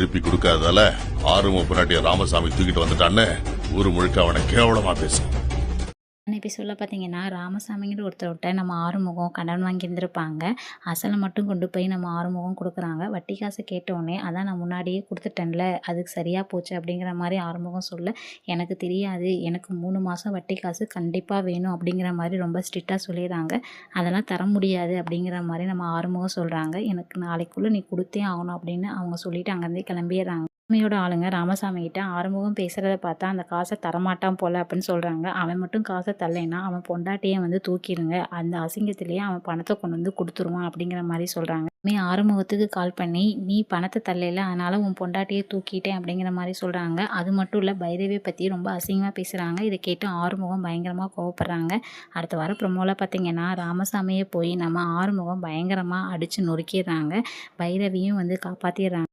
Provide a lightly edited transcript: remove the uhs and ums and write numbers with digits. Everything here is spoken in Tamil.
திருப்பி கொடுக்காததால ஆறுமுக பொண்டாட்டிய ராமசாமி தூக்கிட்டு வந்துட்டான்னு ஊரு முழுக்க அவனை கேவலமா பேசும். எபிசோடில் பார்த்தீங்கன்னா ராமசாமிங்கிற ஒருத்தர்கிட்ட நம்ம ஆறுமுகம் கடன் வாங்கியிருந்திருப்பாங்க. அசலை மட்டும் கொண்டு போய் நம்ம ஆறுமுகம் கொடுக்குறாங்க. வட்டி காசை கேட்டோடனே அதான் நான் முன்னாடியே கொடுத்துட்டேன்ல அதுக்கு சரியாக போச்சு அப்படிங்கிற மாதிரி ஆறுமுகம் சொல்ல, எனக்கு தெரியாது, எனக்கு 3 மாதம் வட்டி காசு கண்டிப்பாக வேணும் அப்படிங்கிற மாதிரி ரொம்ப ஸ்ட்ரிக்டாக சொல்லிடுறாங்க. அதெல்லாம் தர முடியாது அப்படிங்கிற மாதிரி நம்ம ஆறுமுகம் சொல்கிறாங்க. எனக்கு நாளைக்குள்ளே நீ கொடுத்தே ஆகணும் அப்படின்னு அவங்க சொல்லிட்டு அங்கேருந்தே கிளம்பிடுறாங்க. சாமியோட ஆளுங்க ராமசாமி கிட்ட ஆறுமுகம் பேசுகிறத பார்த்தா அந்த காசை தரமாட்டான் போல அப்படின்னு சொல்கிறாங்க. அவன் மட்டும் காசை தரலைன்னா அவன் பொண்டாட்டியை வந்து தூக்கிடுங்க, அந்த அசிங்கத்திலேயே அவன் பணத்தை கொண்டு வந்து கொடுத்துருவான் அப்படிங்கிற மாதிரி சொல்கிறாங்க. ஆறுமுகத்துக்கு கால் பண்ணி நீ பணத்தை தரல அதனால் உன் பொண்டாட்டியை தூக்கிட்டேன் அப்படிங்கிற மாதிரி சொல்கிறாங்க. அது மட்டும் இல்லை, பைரவியை பற்றி ரொம்ப அசிங்கமாக பேசுகிறாங்க. இதை கேட்டு ஆறுமுகம் பயங்கரமாக கோவப்படுறாங்க. அடுத்த வாரம் ப்ரொமோவில் பார்த்தீங்கன்னா ராமசாமியை போய் நம்ம ஆறுமுகம் பயங்கரமாக அடித்து நொறுக்கிடுறாங்க. பைரவியும் வந்து காப்பாற்றிடுறாங்க.